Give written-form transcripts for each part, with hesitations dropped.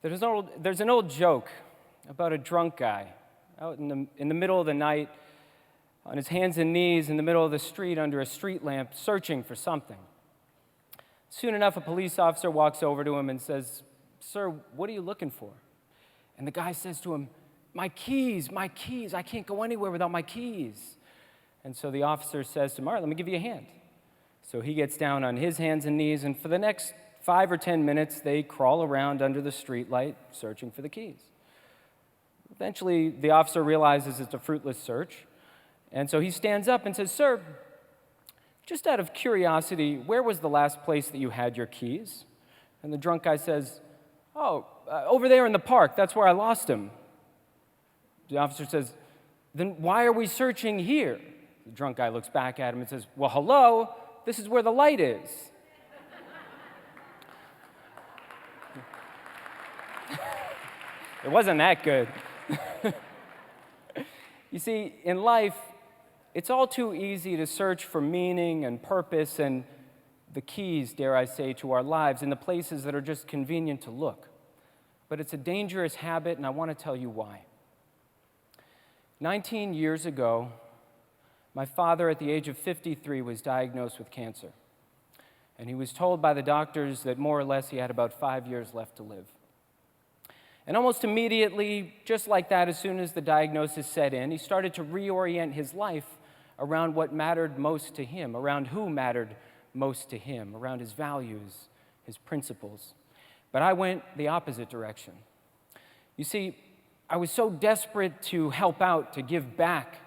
There's an old joke about a drunk guy out in the middle of the night, on his hands and knees in the middle of the street under a street lamp, searching for something. Soon enough, a police officer walks over to him and says, "Sir, what are you looking for?" And the guy says to him, my keys, I can't go anywhere without my keys." And so the officer says to him, "All right, let me give you a hand." So he gets down on his hands and knees, and for the next 5 or 10 minutes, they crawl around under the streetlight searching for the keys. Eventually, the officer realizes it's a fruitless search, and so he stands up and says, "Sir, just out of curiosity, where was the last place that you had your keys?" And the drunk guy says, "Over there in the park, that's where I lost them." The officer says, "Then why are we searching here?" The drunk guy looks back at him and says, "Well, hello, this is where the light is." It wasn't that good. You see, in life, it's all too easy to search for meaning and purpose and the keys, dare I say, to our lives in the places that are just convenient to look. But it's a dangerous habit, and I want to tell you why. 19 years ago, my father, at the age of 53, was diagnosed with cancer. And he was told by the doctors that more or less he had about 5 years left to live. And almost immediately, just like that, as soon as the diagnosis set in, he started to reorient his life around what mattered most to him, around who mattered most to him, around his values, his principles. But I went the opposite direction. You see, I was so desperate to help out, to give back,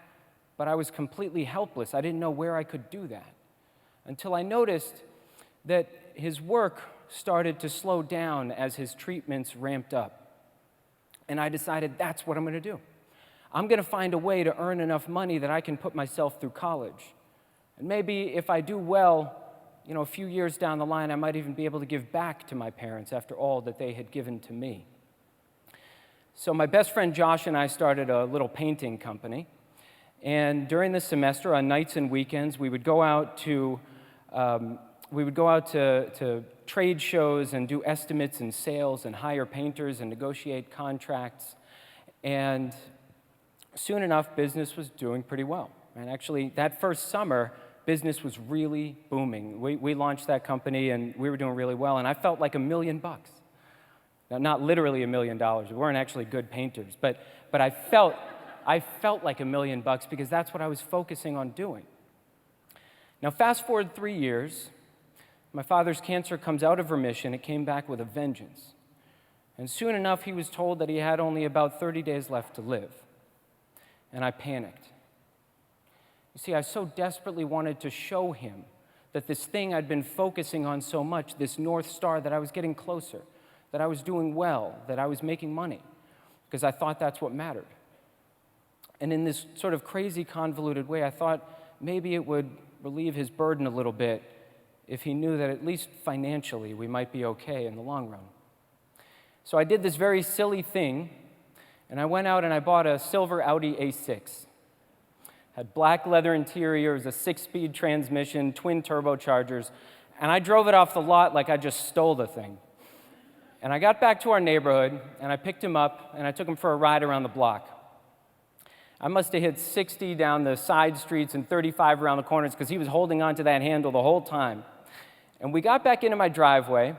but I was completely helpless. I didn't know where I could do that until I noticed that his work started to slow down as his treatments ramped up. And I decided that's what I'm going to do. I'm going to find a way to earn enough money that I can put myself through college. And maybe if I do well, a few years down the line, I might even be able to give back to my parents after all that they had given to me. So my best friend Josh and I started a little painting company. And during the semester, on nights and weekends, we would go out to trade shows and do estimates and sales and hire painters and negotiate contracts. And soon enough, business was doing pretty well. And actually, that first summer, business was really booming. We launched that company, and we were doing really well. And I felt like $1 million. Now, not literally $1 million. We weren't actually good painters. But I felt like $1 million because that's what I was focusing on doing. Now, fast forward 3 years. My father's cancer comes out of remission. It came back with a vengeance. And soon enough, he was told that he had only about 30 days left to live. And I panicked. You see, I so desperately wanted to show him that this thing I'd been focusing on so much, this North Star, that I was getting closer, that I was doing well, that I was making money, because I thought that's what mattered. And in this sort of crazy, convoluted way, I thought maybe it would relieve his burden a little bit if he knew that at least financially we might be okay in the long run. So I did this very silly thing, and I went out and I bought a silver Audi A6. Had black leather interiors, a 6-speed transmission, twin turbochargers, and I drove it off the lot like I just stole the thing. And I got back to our neighborhood, and I picked him up, and I took him for a ride around the block. I must have hit 60 down the side streets and 35 around the corners because he was holding onto that handle the whole time. And we got back into my driveway,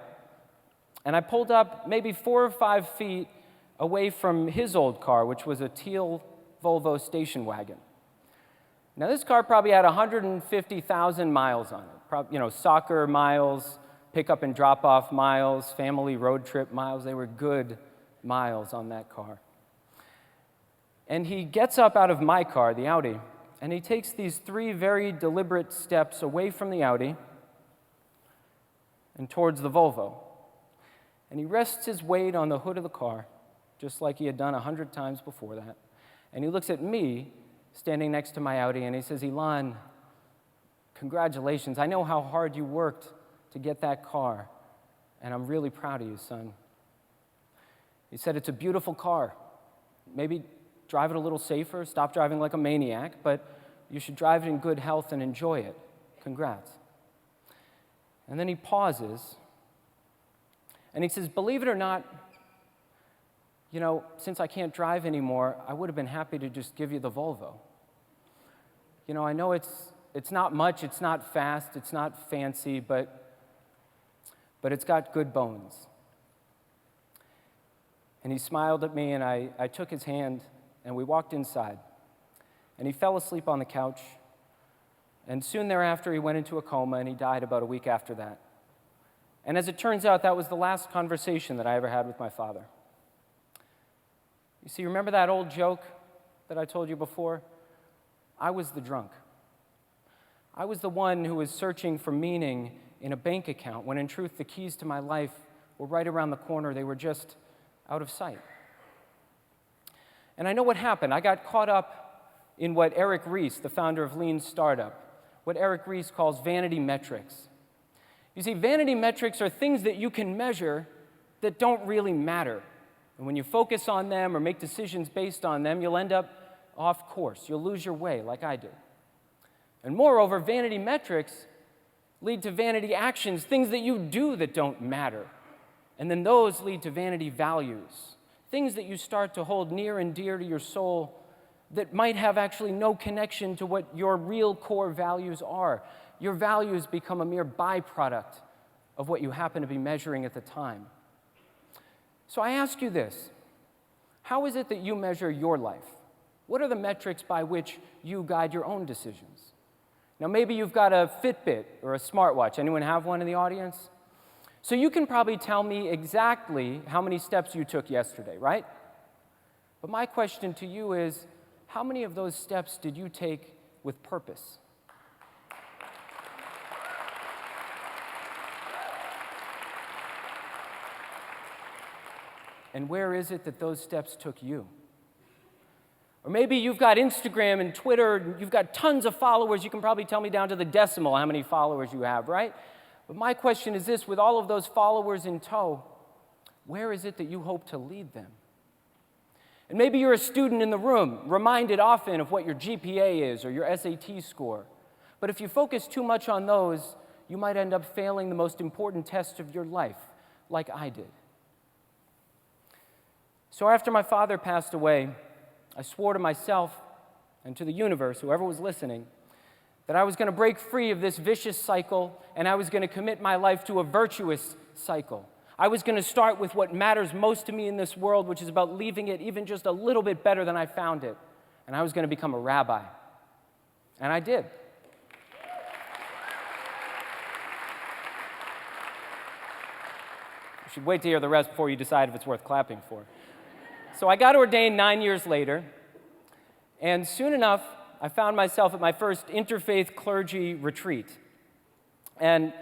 and I pulled up maybe 4 or 5 feet away from his old car, which was a teal Volvo station wagon. Now, this car probably had 150,000 miles on it. Soccer miles, pickup and drop-off miles, family road trip miles. They were good miles on that car. And he gets up out of my car, the Audi, and he takes these 3 very deliberate steps away from the Audi and towards the Volvo. And he rests his weight on the hood of the car, just like he had done 100 times before that. And he looks at me, standing next to my Audi, and he says, "Elan, congratulations. I know how hard you worked to get that car, and I'm really proud of you, son." He said, "It's a beautiful car. Maybe drive it a little safer, stop driving like a maniac, but you should drive it in good health and enjoy it. Congrats." And then he pauses, and he says, "Believe it or not, since I can't drive anymore, I would have been happy to just give you the Volvo. I know it's not much, it's not fast, it's not fancy, but it's got good bones. And he smiled at me, and I took his hand, and we walked inside. And he fell asleep on the couch, and soon thereafter he went into a coma, and he died about a week after that. And as it turns out, that was the last conversation that I ever had with my father. You see, remember that old joke that I told you before? I was the drunk. I was the one who was searching for meaning in a bank account, when in truth the keys to my life were right around the corner. They were just out of sight. And I know what happened. I got caught up in what Eric Ries, the founder of Lean Startup, what Eric Ries calls vanity metrics. You see, vanity metrics are things that you can measure that don't really matter. And when you focus on them or make decisions based on them, you'll end up off course. You'll lose your way, like I did. And moreover, vanity metrics lead to vanity actions, things that you do that don't matter. And then those lead to vanity values, things that you start to hold near and dear to your soul that might have actually no connection to what your real core values are. Your values become a mere byproduct of what you happen to be measuring at the time. So I ask you this: how is it that you measure your life? What are the metrics by which you guide your own decisions? Now, maybe you've got a Fitbit or a smartwatch. Anyone have one in the audience? So you can probably tell me exactly how many steps you took yesterday, right? But my question to you is, how many of those steps did you take with purpose? And where is it that those steps took you? Or maybe you've got Instagram and Twitter, you've got tons of followers. You can probably tell me down to the decimal how many followers you have, right? But my question is this: with all of those followers in tow, where is it that you hope to lead them? And maybe you're a student in the room, reminded often of what your GPA is or your SAT score. But if you focus too much on those, you might end up failing the most important test of your life, like I did. So after my father passed away, I swore to myself and to the universe, whoever was listening, that I was going to break free of this vicious cycle, and I was going to commit my life to a virtuous cycle. I was going to start with what matters most to me in this world, which is about leaving it even just a little bit better than I found it. And I was going to become a rabbi. And I did. You should wait to hear the rest before you decide if it's worth clapping for. So I got ordained 9 years later, and soon enough, I found myself at my first interfaith clergy retreat. And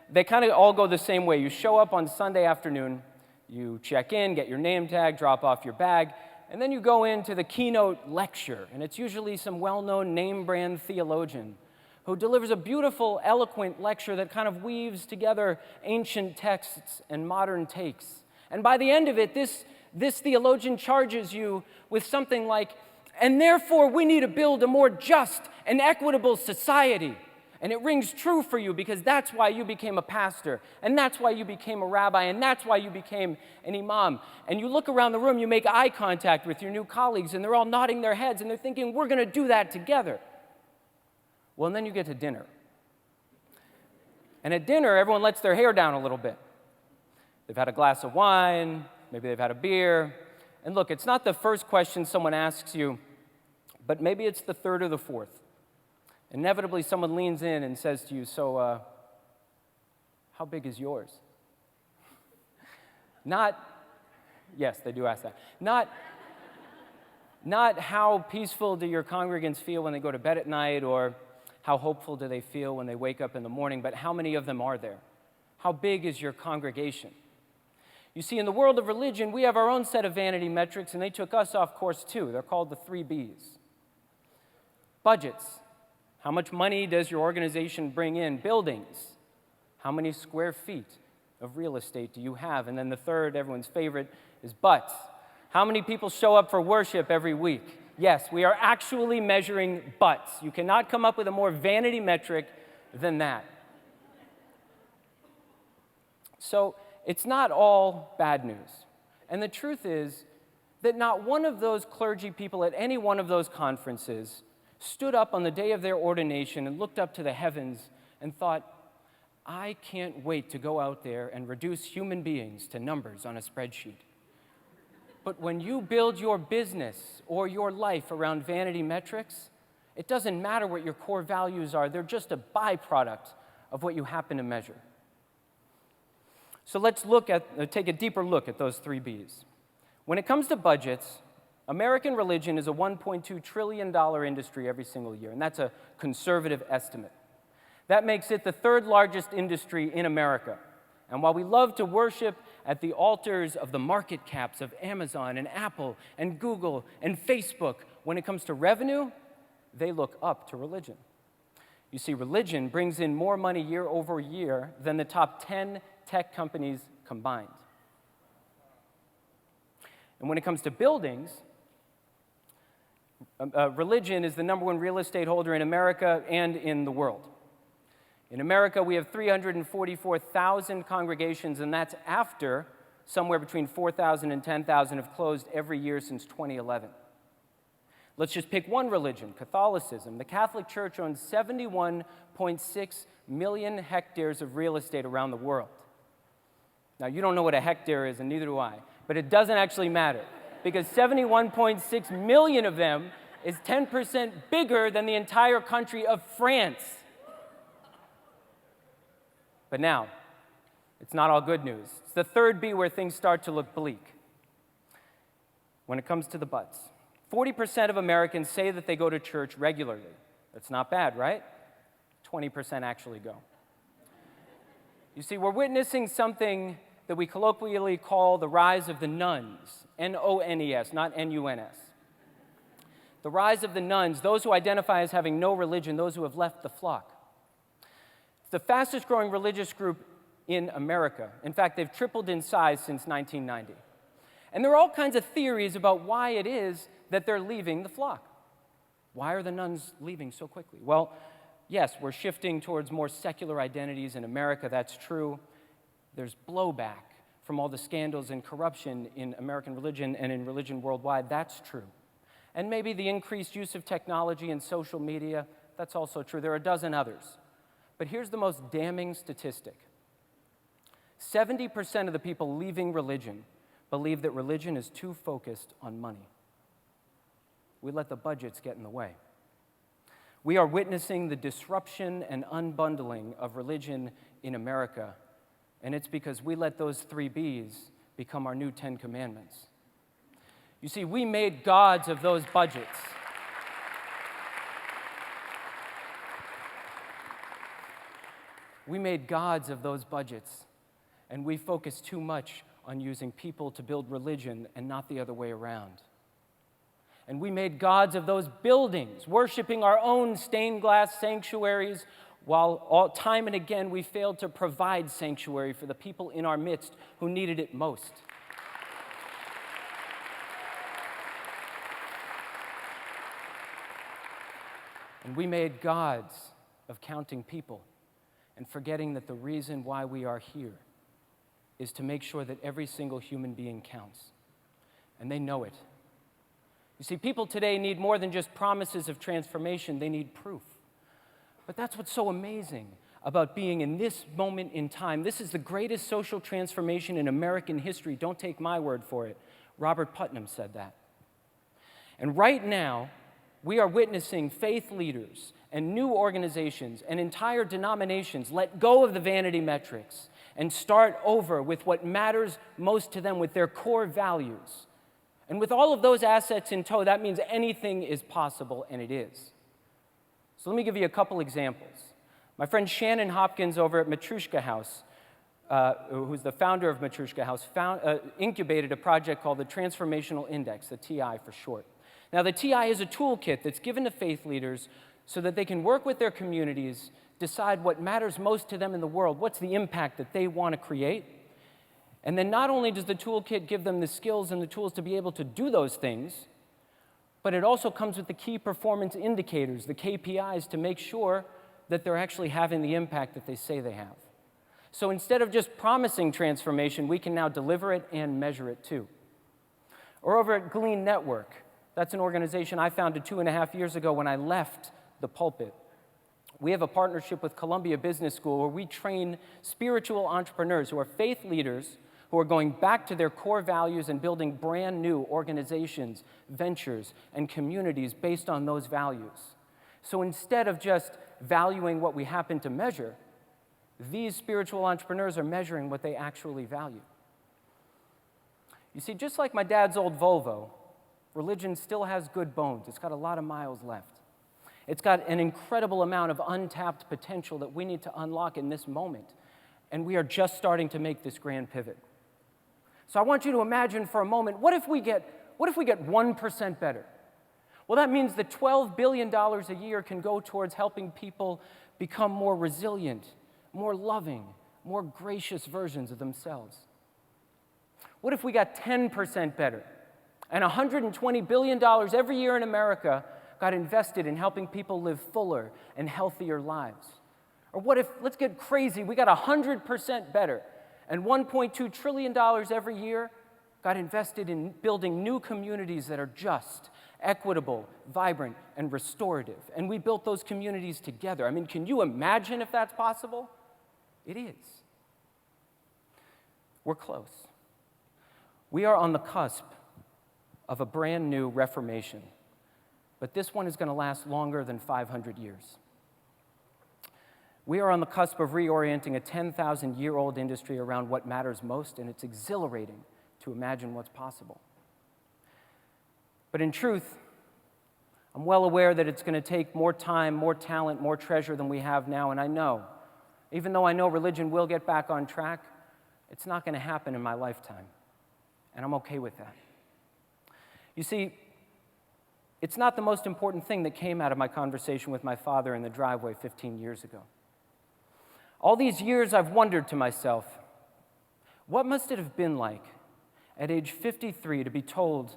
they kind of all go the same way. You show up on Sunday afternoon, you check in, get your name tag, drop off your bag, and then you go into the keynote lecture. And it's usually some well-known name-brand theologian who delivers a beautiful, eloquent lecture that kind of weaves together ancient texts and modern takes. And by the end of it, this theologian charges you with something like, "And therefore we need to build a more just and equitable society." And it rings true for you because that's why you became a pastor, and that's why you became a rabbi, and that's why you became an imam. And you look around the room, you make eye contact with your new colleagues, and they're all nodding their heads, and they're thinking, we're going to do that together. Well, and then you get to dinner. And at dinner, everyone lets their hair down a little bit. They've had a glass of wine, maybe they've had a beer. And look, it's not the first question someone asks you, but maybe it's the third or the fourth. Inevitably, someone leans in and says to you, "So, how big is yours?" Yes, they do ask that. Not how peaceful do your congregants feel when they go to bed at night, or how hopeful do they feel when they wake up in the morning, but how many of them are there? How big is your congregation? You see, in the world of religion, we have our own set of vanity metrics, and they took us off course too. They're called the 3 B's. Budgets. How much money does your organization bring in? Buildings. How many square feet of real estate do you have? And then the third, everyone's favorite, is butts. How many people show up for worship every week? Yes, we are actually measuring butts. You cannot come up with a more vanity metric than that. So it's not all bad news. And the truth is, that not one of those clergy people at any one of those conferences stood up on the day of their ordination and looked up to the heavens and thought, I can't wait to go out there and reduce human beings to numbers on a spreadsheet. But when you build your business or your life around vanity metrics, it doesn't matter what your core values are. They're just a byproduct of what you happen to measure. So let's take a deeper look at those 3 Bs. When it comes to budgets, American religion is a $1.2 trillion industry every single year, and that's a conservative estimate. That makes it the 3rd largest industry in America. And while we love to worship at the altars of the market caps of Amazon and Apple and Google and Facebook, when it comes to revenue, they look up to religion. You see, religion brings in more money year over year than the top 10 tech companies combined. And when it comes to buildings, religion is the #1 real estate holder in America and in the world. In America, we have 344,000 congregations, and that's after somewhere between 4,000 and 10,000 have closed every year since 2011. Let's just pick one religion, Catholicism. The Catholic Church owns 71.6 million hectares of real estate around the world. Now, you don't know what a hectare is, and neither do I, but it doesn't actually matter, because 71.6 million of them is 10% bigger than the entire country of France. But now, it's not all good news. It's the 3rd B where things start to look bleak. When it comes to the buts, 40% of Americans say that they go to church regularly. That's not bad, right? 20% actually go. You see, we're witnessing something that we colloquially call the rise of the nuns, N-O-N-E-S, not N-U-N-S. The rise of the nuns, those who identify as having no religion, those who have left the flock. It's the fastest growing religious group in America. In fact, they've tripled in size since 1990. And there are all kinds of theories about why it is that they're leaving the flock. Why are the nuns leaving so quickly? Well, yes, we're shifting towards more secular identities in America, that's true. There's blowback from all the scandals and corruption in American religion and in religion worldwide, that's true. And maybe the increased use of technology and social media, that's also true. There are a dozen others. But here's the most damning statistic. 70% of the people leaving religion believe that religion is too focused on money. We let the budgets get in the way. We are witnessing the disruption and unbundling of religion in America, and it's because we let those 3 Bs become our new 10 commandments. You see, we made gods of those budgets. We made gods of those budgets, and we focus too much on using people to build religion and not the other way around. And we made gods of those buildings, worshiping our own stained glass sanctuaries, while time and again we failed to provide sanctuary for the people in our midst who needed it most. And we made gods of counting people and forgetting that the reason why we are here is to make sure that every single human being counts. And they know it. You see, people today need more than just promises of transformation, they need proof. But that's what's so amazing about being in this moment in time. This is the greatest social transformation in American history. Don't take my word for it. Robert Putnam said that. And right now, we are witnessing faith leaders and new organizations and entire denominations let go of the vanity metrics and start over with what matters most to them, with their core values. And with all of those assets in tow, that means anything is possible, and it is. So let me give you a couple examples. My friend Shannon Hopkins over at Matrushka House, who's the founder of Matrushka House, incubated a project called the Transformational Index, the TI for short. Now, the TI is a toolkit that's given to faith leaders so that they can work with their communities, decide what matters most to them in the world, what's the impact that they want to create. And then not only does the toolkit give them the skills and the tools to be able to do those things, but it also comes with the key performance indicators, the KPIs, to make sure that they're actually having the impact that they say they have. So instead of just promising transformation, we can now deliver it and measure it too. Or over at Glean Network, that's an organization I founded 2.5 years ago when I left the pulpit. We have a partnership with Columbia Business School where we train spiritual entrepreneurs who are faith leaders who are going back to their core values and building brand new organizations, ventures, and communities based on those values. So instead of just valuing what we happen to measure, these spiritual entrepreneurs are measuring what they actually value. You see, just like my dad's old Volvo, religion still has good bones. It's got a lot of miles left. It's got an incredible amount of untapped potential that we need to unlock in this moment. And we are just starting to make this grand pivot. So I want you to imagine for a moment, what if we get 1% better? Well, that means that $12 billion a year can go towards helping people become more resilient, more loving, more gracious versions of themselves. What if we got 10% better? And $120 billion every year in America got invested in helping people live fuller and healthier lives. Or what if, let's get crazy, we got 100% better, and $1.2 trillion every year got invested in building new communities that are just, equitable, vibrant, and restorative. And we built those communities together. I mean, can you imagine if that's possible? It is. We're close. We are on the cusp of a brand new reformation. But this one is going to last longer than 500 years. We are on the cusp of reorienting a 10,000-year-old industry around what matters most, and it's exhilarating to imagine what's possible. But in truth, I'm well aware that it's going to take more time, more talent, more treasure than we have now, and I know, even though I know religion will get back on track, it's not going to happen in my lifetime, and I'm okay with that. You see, it's not the most important thing that came out of my conversation with my father in the driveway 15 years ago. All these years I've wondered to myself, what must it have been like at age 53 to be told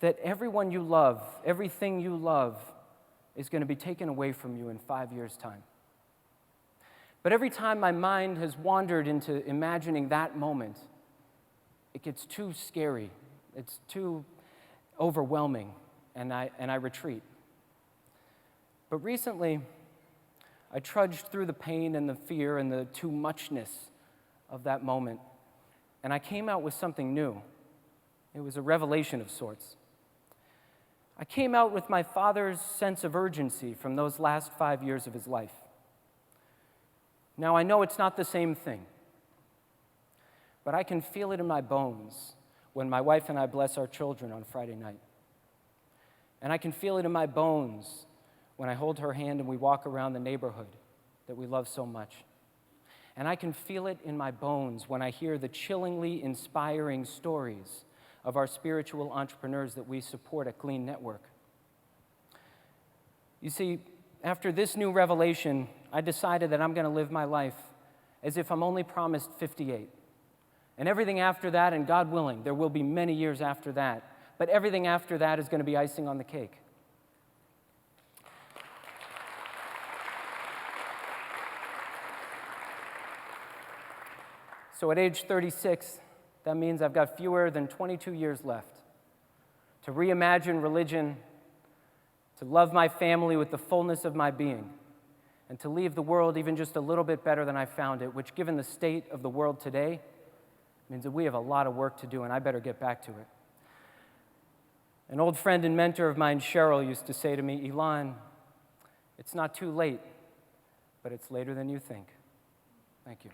that everyone you love, everything you love, is going to be taken away from you in 5 years' time? But every time my mind has wandered into imagining that moment, it gets too scary, it's too overwhelming, and I retreat. But recently, I trudged through the pain and the fear and the too muchness of that moment, and I came out with something new. It was a revelation of sorts. I came out with my father's sense of urgency from those last 5 years of his life. Now, I know it's not the same thing, but I can feel it in my bones when my wife and I bless our children on Friday night. And I can feel it in my bones when I hold her hand and we walk around the neighborhood that we love so much. And I can feel it in my bones when I hear the chillingly inspiring stories of our spiritual entrepreneurs that we support at Glean Network. You see, after this new revelation, I decided that I'm going to live my life as if I'm only promised 58. And everything after that, and God willing, there will be many years after that, but everything after that is going to be icing on the cake. So at age 36, that means I've got fewer than 22 years left to reimagine religion, to love my family with the fullness of my being, and to leave the world even just a little bit better than I found it, which, given the state of the world today, means that we have a lot of work to do, and I better get back to it. An old friend and mentor of mine, Cheryl, used to say to me, Elan, it's not too late, but it's later than you think. Thank you.